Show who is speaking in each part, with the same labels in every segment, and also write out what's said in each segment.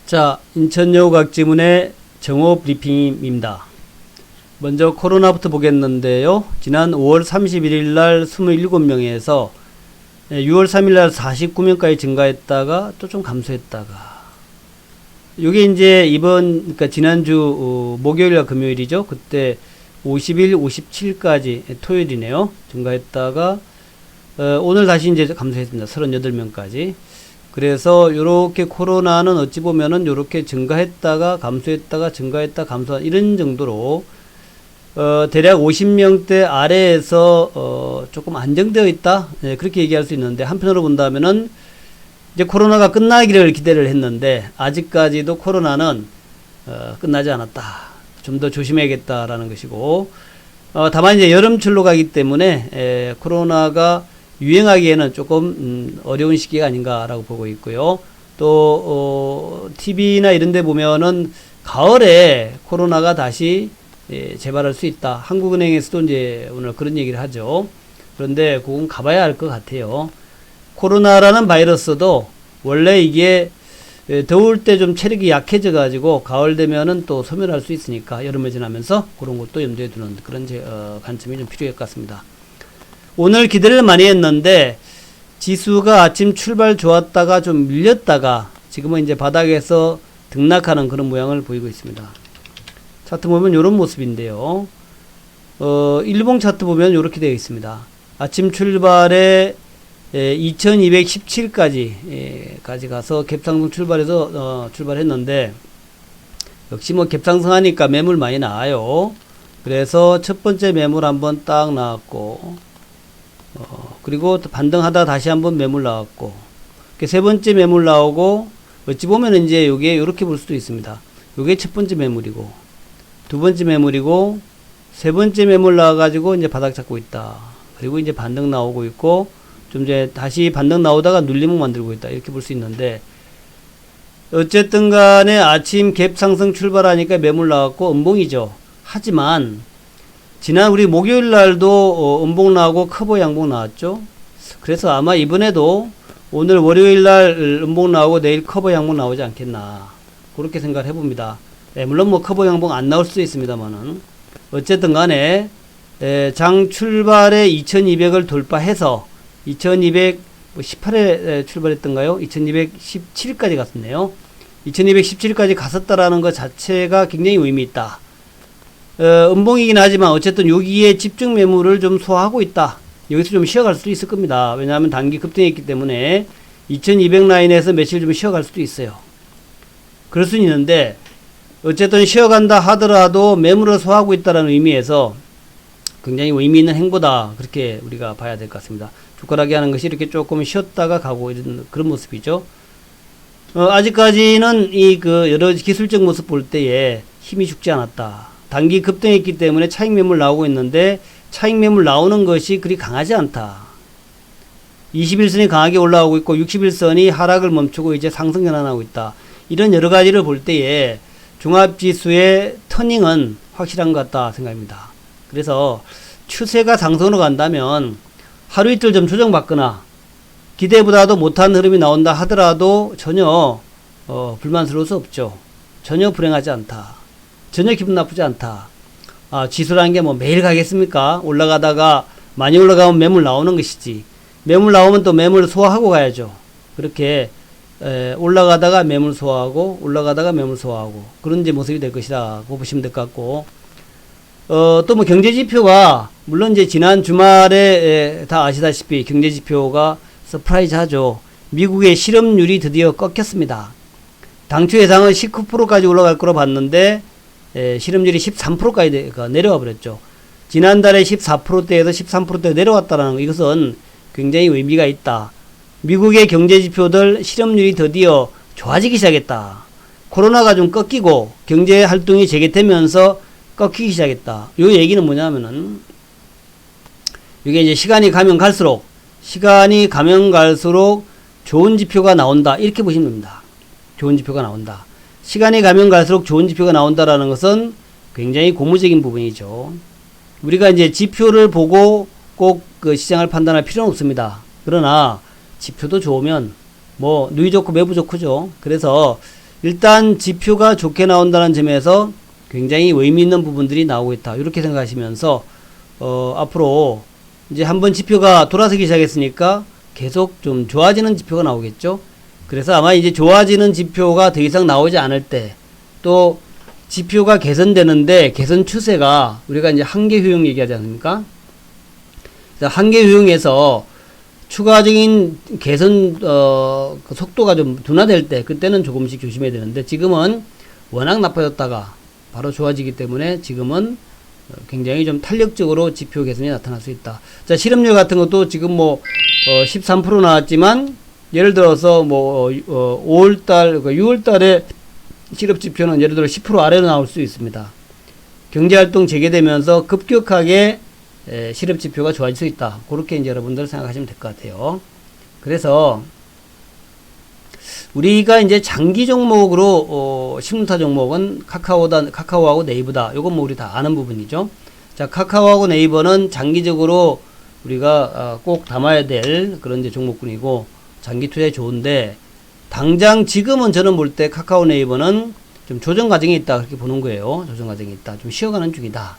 Speaker 1: 자, 인천여고각지문의 정오 브리핑입니다. 먼저 코로나부터 보겠는데요. 지난 5월 31일 날 27명에서 6월 3일 날 49명까지 증가했다가 또 좀 감소했다가, 요게 이제 그러니까 지난주 목요일과 금요일이죠. 그때 50일, 57까지 토요일이네요. 증가했다가 오늘 다시 이제 감소했습니다. 38명까지. 그래서 요렇게 코로나는 어찌 보면은 요렇게 증가했다가 감소했다가 증가했다 감소한 이런 정도로 대략 50명대 아래에서 조금 안정되어 있다, 그렇게 얘기할 수 있는데, 한편으로 본다면은 이제 코로나가 끝나기를 기대를 했는데 아직까지도 코로나는 끝나지 않았다. 좀 더 조심해야겠다라는 것이고, 다만 이제 여름철로 가기 때문에 코로나가 유행하기에는 조금 어려운 시기가 아닌가라고 보고 있고요. 또 TV나 이런 데 보면은 가을에 코로나가 다시 재발할 수 있다. 한국은행에서도 이제 오늘 그런 얘기를 하죠. 그런데 그건 가봐야 할 것 같아요. 코로나라는 바이러스도 원래 이게 더울 때 좀 체력이 약해져 가지고 가을 되면은 또 소멸할 수 있으니까, 여름에 지나면서 그런 것도 염두에 두는 그런 관점이 좀 필요할 것 같습니다. 오늘 기대를 많이 했는데 지수가 아침 출발 좋았다가 좀 밀렸다가 지금은 이제 바닥에서 등락하는 그런 모양을 보이고 있습니다. 차트 보면 이런 모습인데요. 일봉 차트 보면 이렇게 되어 있습니다. 아침 출발에 2217까지 가서 갭상승 출발해서 출발했는데, 역시 뭐 갭상승하니까 매물 많이 나와요. 그래서 첫 번째 매물 한번 딱 나왔고, 그리고 반등하다 다시 한번 매물 나왔고, 세 번째 매물 나오고, 어찌 보면 이제 요게 요렇게 볼 수도 있습니다. 요게 첫 번째 매물이고, 두 번째 매물이고, 세 번째 매물 나와가지고 이제 바닥 잡고 있다. 그리고 이제 반등 나오고 있고, 좀 이제 다시 반등 나오다가 눌림목 만들고 있다. 이렇게 볼 수 있는데, 어쨌든 간에 아침 갭 상승 출발하니까 매물 나왔고 음봉이죠. 하지만 지난 우리 목요일 날도 음봉 나오고 커버 양봉 나왔죠. 그래서 아마 이번에도 오늘 월요일 날 음봉 나오고 내일 커버 양봉 나오지 않겠나, 그렇게 생각을 해봅니다. 물론 뭐 커버 양봉 안 나올 수도 있습니다만은, 어쨌든 간에 장 출발에 2200을 돌파해서 2218에 출발했던가요? 2217까지 갔었네요. 2217까지 갔었다라는 것 자체가 굉장히 의미 있다. 음봉이긴 하지만 어쨌든 여기에 집중 매물을 좀 소화하고 있다. 여기서 좀 쉬어갈 수도 있을 겁니다. 왜냐하면 단기 급등했기 때문에 2200 라인에서 며칠 좀 쉬어갈 수도 있어요. 그럴 수는 있는데, 어쨌든 쉬어간다 하더라도 매물을 소화하고 있다는 의미에서 굉장히 의미 있는 행보다, 그렇게 우리가 봐야 될 것 같습니다. 주가락이 하는 것이 이렇게 조금 쉬었다가 가고 이런 그런 모습이죠. 아직까지는 여러 기술적 모습 볼 때에 힘이 죽지 않았다. 단기 급등했기 때문에 차익 매물 나오고 있는데 차익 매물 나오는 것이 그리 강하지 않다. 21선이 강하게 올라오고 있고 61선이 하락을 멈추고 이제 상승 전환하고 있다. 이런 여러 가지를 볼 때에 종합지수의 터닝은 확실한 것 같다 생각합니다. 그래서 추세가 상승으로 간다면 하루 이틀 좀 조정받거나 기대보다도 못한 흐름이 나온다 하더라도 전혀 불만스러울 수 없죠. 전혀 불행하지 않다. 전혀 기분 나쁘지 않다. 지수라는 게 뭐 매일 가겠습니까? 올라가다가 많이 올라가면 매물 나오는 것이지, 매물 나오면 또 매물을 소화하고 가야죠. 그렇게 올라가다가 매물 소화하고 올라가다가 매물 소화하고 그런 이제 모습이 될 것이라고 보시면 될 것 같고, 또 뭐 경제지표가 물론 이제 지난 주말에 다 아시다시피 경제지표가 서프라이즈 하죠. 미국의 실업률이 드디어 꺾였습니다. 당초 예상은 19%까지 올라갈 거로 봤는데 실업률이 13%까지 내려와 버렸죠. 지난달에 14%대에서 13%대 내려왔다는 거, 이것은 굉장히 의미가 있다. 미국의 경제지표들 실업률이 드디어 좋아지기 시작했다. 코로나가 좀 꺾이고 경제 활동이 재개되면서 꺾이기 시작했다. 요 얘기는 뭐냐면은, 이게 이제 시간이 가면 갈수록 좋은 지표가 나온다, 이렇게 보시면 됩니다. 좋은 지표가 나온다. 시간이 가면 갈수록 좋은 지표가 나온다라는 것은 굉장히 고무적인 부분이죠. 우리가 이제 지표를 보고 꼭 그 시장을 판단할 필요는 없습니다. 그러나 지표도 좋으면 뭐 누이 좋고 매부 좋고죠. 그래서 일단 지표가 좋게 나온다는 점에서 굉장히 의미 있는 부분들이 나오고 있다. 이렇게 생각하시면서 앞으로 이제 한번 지표가 돌아서기 시작했으니까 계속 좀 좋아지는 지표가 나오겠죠. 그래서 아마 이제 좋아지는 지표가 더 이상 나오지 않을 때, 또 지표가 개선되는데 개선 추세가 우리가 이제 한계 효용 얘기하지 않습니까? 그래서 한계 효용에서 추가적인 개선 그 속도가 좀 둔화될 때, 그때는 조금씩 조심해야 되는데, 지금은 워낙 나빠졌다가 바로 좋아지기 때문에 지금은 굉장히 좀 탄력적으로 지표 개선이 나타날 수 있다. 자, 실업률 같은 것도 지금 뭐 13% 나왔지만, 예를 들어서 뭐 5월달, 6월달에 실업 지표는 예를 들어 10% 아래로 나올 수 있습니다. 경제활동 재개되면서 급격하게 실업 지표가 좋아질 수 있다. 그렇게 이제 여러분들 생각하시면 될 것 같아요. 그래서 우리가 이제 장기 종목으로 신문사 종목은 카카오하고 네이버다. 요건 뭐 우리 다 아는 부분이죠. 자, 카카오하고 네이버는 장기적으로 우리가 꼭 담아야 될 그런 이제 종목군이고 장기 투자에 좋은데, 당장 지금은 저는 볼 때 카카오 네이버는 좀 조정 과정에 있다, 그렇게 보는 거예요. 조정 과정에 있다. 좀 쉬어가는 중이다.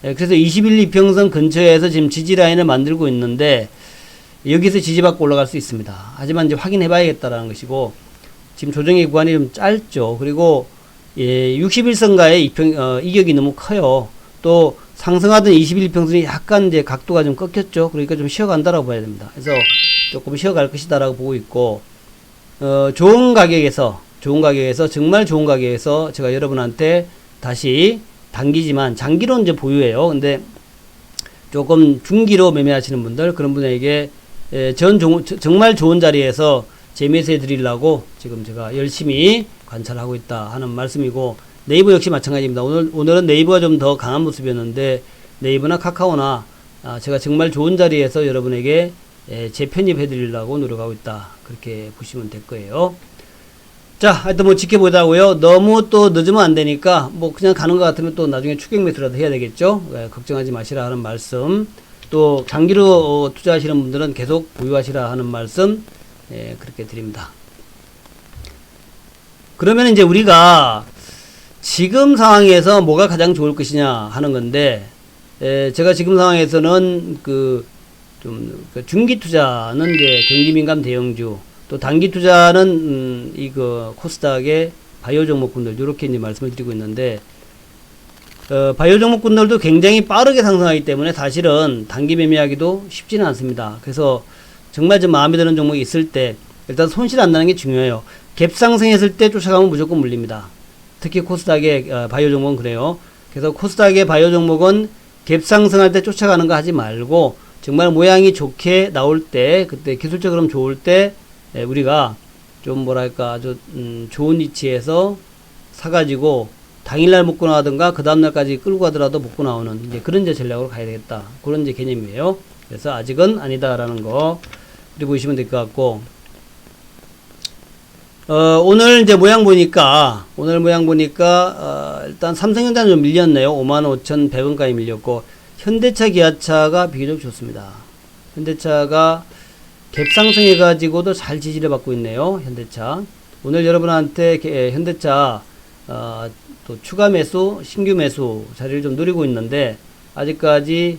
Speaker 1: 그래서 21 이평선 근처에서 지금 지지 라인을 만들고 있는데, 여기서 지지받고 올라갈 수 있습니다. 하지만 이제 확인해 봐야겠다라는 것이고, 지금 조정의 구간이 좀 짧죠. 그리고 61선가의 이격이 너무 커요. 또 상승하던 21평선이 약간 이제 각도가 좀 꺾였죠. 그러니까 좀 쉬어간다라고 봐야 됩니다. 그래서 조금 쉬어갈 것이다라고 보고 있고, 좋은 가격에서 정말 좋은 가격에서 제가 여러분한테 다시 단기지만 장기로 이제 보유해요. 근데 조금 중기로 매매하시는 분들, 그런 분에게 정말 좋은 자리에서 재매수해 드리려고 지금 제가 열심히 관찰하고 있다 하는 말씀이고, 네이버 역시 마찬가지입니다. 오늘은 네이버가 좀 더 강한 모습이었는데, 네이버나 카카오나 제가 정말 좋은 자리에서 여러분에게 재편입해 드리려고 노력하고 있다. 그렇게 보시면 될 거예요. 자, 하여튼 뭐 지켜보자고요. 너무 또 늦으면 안 되니까 뭐 그냥 가는 것 같으면 또 나중에 추격 매수라도 해야 되겠죠. 걱정하지 마시라 하는 말씀, 또 장기로 투자하시는 분들은 계속 보유하시라 하는 말씀, 그렇게 드립니다. 그러면 이제 우리가 지금 상황에서 뭐가 가장 좋을 것이냐 하는 건데, 제가 지금 상황에서는 중기 투자는 이제 경기민감 대형주, 또 단기 투자는 코스닥의 바이오 종목군들, 이렇게 이제 말씀을 드리고 있는데, 바이오 종목군들도 굉장히 빠르게 상승하기 때문에 사실은 단기 매매하기도 쉽지는 않습니다. 그래서 정말 좀 마음에 드는 종목이 있을 때 일단 손실 안 나는 게 중요해요. 갭 상승했을 때 쫓아가면 무조건 물립니다. 특히 코스닥의 바이오 종목은 그래요. 그래서 코스닥의 바이오 종목은 갭 상승할 때 쫓아가는 거 하지 말고, 정말 모양이 좋게 나올 때, 그때 기술적으로 좋을 때 우리가 좀 뭐랄까 좋은 위치에서 사가지고 당일날 먹고 나가든가 그 다음날까지 끌고 가더라도 먹고 나오는 이제 그런 이제 전략으로 가야 되겠다, 그런 이제 개념이에요. 그래서 아직은 아니다라는 거 그리고 보시면 될 것 같고, 오늘 이제 모양 보니까 일단 삼성전자는 좀 밀렸네요. 55,100원까지 밀렸고, 현대차, 기아차가 비교적 좋습니다. 현대차가 갭 상승해가지고도 잘 지지를 받고 있네요. 현대차. 오늘 여러분한테 현대차 또 추가 매수, 신규 매수 자리를 좀 노리고 있는데, 아직까지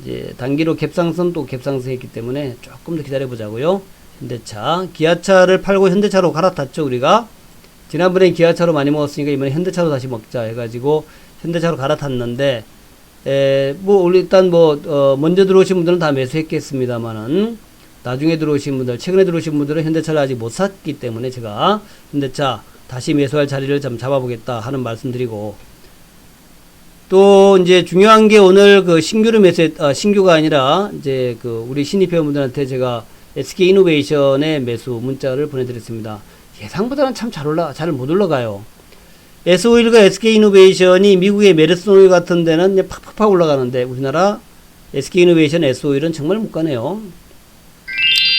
Speaker 1: 이제 단기로 갭 상승 또 갭 상승했기 때문에 조금 더 기다려 보자고요. 현대차, 기아차를 팔고 현대차로 갈아탔죠. 우리가 지난번에 기아차로 많이 먹었으니까 이번에 현대차로 다시 먹자 해가지고 현대차로 갈아탔는데, 일단 먼저 들어오신 분들은 다 매수했겠습니다만은, 나중에 들어오신 분들, 최근에 들어오신 분들은 현대차를 아직 못 샀기 때문에 제가 현대차 다시 매수할 자리를 좀 잡아보겠다 하는 말씀드리고, 또 이제 중요한 게 오늘 신규가 아니라 이제 우리 신입 회원분들한테 제가 SK이노베이션의 매수 문자를 보내드렸습니다. 예상보다는 참 잘 못 올라가요. S51과 SK이노베이션이 미국의 메르스 오일 같은 데는 그냥 팍팍팍 올라가는데, 우리나라 SK이노베이션 S51은 정말 못 가네요.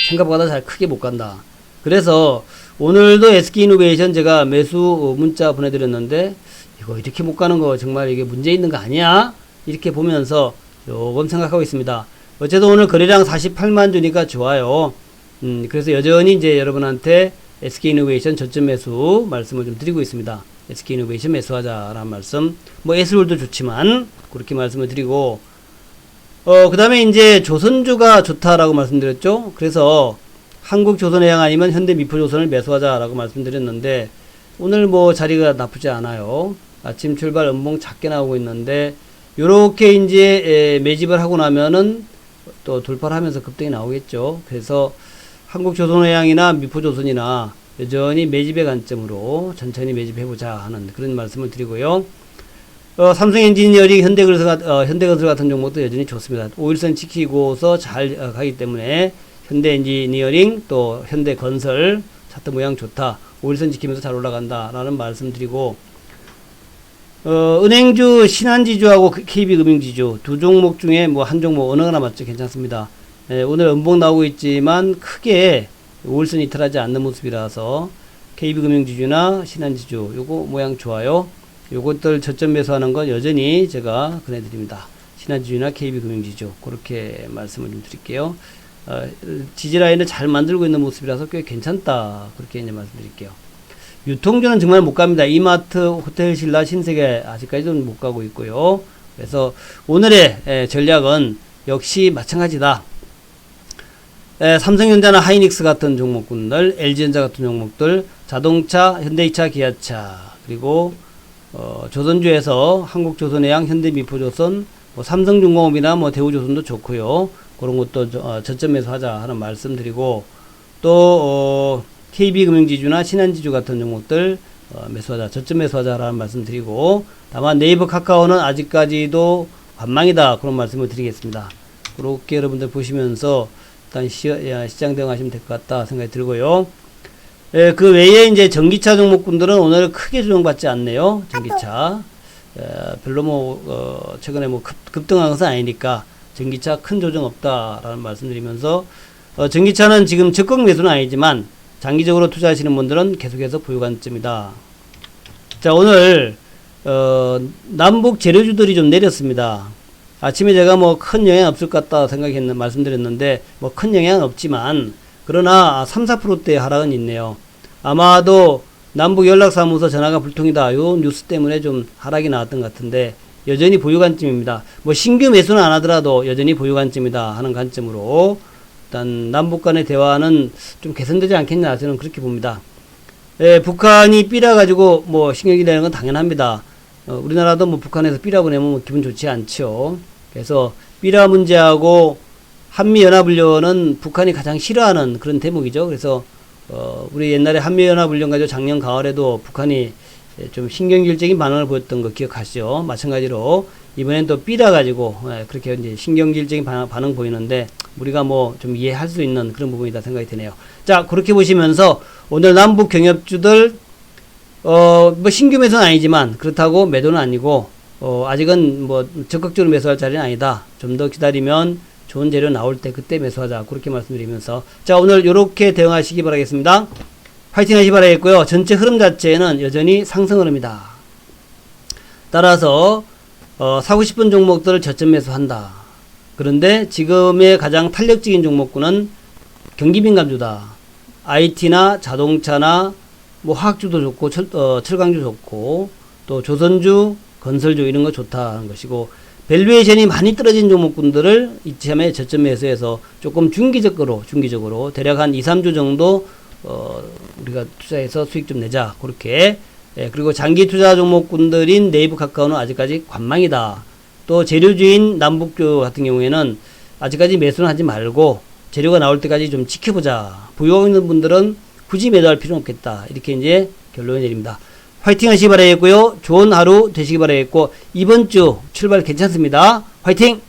Speaker 1: 생각보다 잘 크게 못 간다. 그래서 오늘도 SK이노베이션 제가 매수 문자 보내드렸는데, 이거 이렇게 못 가는 거 정말 이게 문제 있는 거 아니야? 이렇게 보면서 조금 생각하고 있습니다. 어쨌든 오늘 거래량 48만 주니까 좋아요. 그래서 여전히 이제 여러분한테 SK이노베이션 저점 매수 말씀을 좀 드리고 있습니다. SK이노베이션 매수하자라는 말씀. 뭐 에스월도 좋지만 그렇게 말씀을 드리고 그 다음에 이제 조선주가 좋다라고 말씀드렸죠. 그래서 한국조선해양 아니면 현대미포조선을 매수하자라고 말씀드렸는데 오늘 뭐 자리가 나쁘지 않아요. 아침 출발 음봉 작게 나오고 있는데 요렇게 이제 매집을 하고 나면은 또 돌파를 하면서 급등이 나오겠죠. 그래서 한국조선해양이나 미포조선이나 여전히 매집의 관점으로 천천히 매집해보자 하는 그런 말씀을 드리고요. 삼성엔지니어링, 현대건설 같은 종목도 여전히 좋습니다. 5일선 지키고서 잘 가기 때문에 현대엔지니어링 또 현대건설 차트 모양 좋다. 5일선 지키면서 잘 올라간다 라는 말씀 드리고 은행주 신한지주하고 KB금융지주 두 종목 중에 뭐 한 종목 어느 하나 맞죠? 괜찮습니다. 오늘 음봉 나오고 있지만 크게 5일선 이탈하지 않는 모습이라서 KB금융지주나 신한지주 요거 모양 좋아요. 요것들 저점 매수하는 건 여전히 제가 권해드립니다. 신한지주나 KB금융지주 그렇게 말씀을 좀 드릴게요. 지지라인을 잘 만들고 있는 모습이라서 꽤 괜찮다 그렇게 이제 말씀드릴게요. 유통주는 정말 못 갑니다. 이마트, 호텔신라, 신세계 아직까지는 못 가고 있고요. 그래서 오늘의 전략은 역시 마찬가지다. 삼성전자나 하이닉스 같은 종목군들, LG전자 같은 종목들, 자동차, 현대차, 기아차, 그리고 조선주에서 한국조선해양, 현대미포조선, 뭐 삼성중공업이나 뭐 대우조선도 좋고요. 그런 것도 저점 매수하자 하는 말씀드리고 또 KB금융지주나 신한지주 같은 종목들 매수하자, 저점 매수하자라는 말씀드리고 다만 네이버 카카오는 아직까지도 관망이다 그런 말씀을 드리겠습니다. 그렇게 여러분들 보시면서 일단 시장 대응하시면 될 것 같다 생각이 들고요. 그 외에 이제 전기차 종목군들은 오늘 크게 조정받지 않네요. 전기차 별로 뭐 최근에 뭐 급등한 것은 아니니까 전기차 큰 조정 없다라는 말씀드리면서 전기차는 지금 적극 매수는 아니지만 장기적으로 투자하시는 분들은 계속해서 보유 관점이다. 자, 오늘 남북 재료주들이 좀 내렸습니다. 아침에 제가 뭐 큰 영향 없을 것 같다 말씀드렸는데 뭐 큰 영향은 없지만 그러나 3~4%대 하락은 있네요. 아마도 남북 연락사무소 전화가 불통이다 요 뉴스 때문에 좀 하락이 나왔던 것 같은데 여전히 보유 관점입니다. 뭐 신규 매수는 안 하더라도 여전히 보유 관점이다 하는 관점으로 일단 남북 간의 대화는 좀 개선되지 않겠냐 저는 그렇게 봅니다. 북한이 삐라 가지고 뭐 신경이 되는 건 당연합니다. 우리나라도 뭐 북한에서 삐라 보내면 뭐 기분 좋지 않죠. 그래서 삐라 문제하고 한미연합훈련은 북한이 가장 싫어하는 그런 대목이죠. 그래서 우리 옛날에 한미연합훈련 가지고 작년 가을에도 북한이 좀 신경질적인 반응을 보였던 거 기억하시죠? 마찬가지로 이번엔 또 삐라 가지고 그렇게 이제 신경질적인 반응 보이는데 우리가 뭐 좀 이해할 수 있는 그런 부분이다 생각이 드네요. 자, 그렇게 보시면서 오늘 남북 경협주들 뭐 신규 매수는 아니지만 그렇다고 매도는 아니고 아직은 뭐 적극적으로 매수할 자리는 아니다. 좀 더 기다리면 좋은 재료 나올 때 그때 매수하자 그렇게 말씀드리면서 자, 오늘 요렇게 대응하시기 바라겠습니다. 파이팅 하시기 바라겠고요. 전체 흐름 자체는 여전히 상승 흐름이다. 따라서 사고 싶은 종목들을 저점 매수한다. 그런데 지금의 가장 탄력적인 종목군은 경기민감주다. IT나 자동차나 뭐 화학주도 좋고 철강주 좋고 또 조선주, 건설주 이런 거 좋다는 것이고 밸류에이션이 많이 떨어진 종목군들을 이참에 저점 매수해서 조금 중기적으로 대략 한 2~3주 정도 우리가 투자해서 수익 좀 내자 그렇게 그리고 장기 투자 종목군들인 네이버 카카오는 아직까지 관망이다. 또 재료주인 남북주 같은 경우에는 아직까지 매수는 하지 말고 재료가 나올 때까지 좀 지켜보자. 보유하고 있는 분들은 굳이 매도할 필요는 없겠다. 이렇게 이제 결론을 내립니다. 화이팅 하시기 바라겠고요. 좋은 하루 되시기 바라겠고 이번 주 출발 괜찮습니다. 화이팅!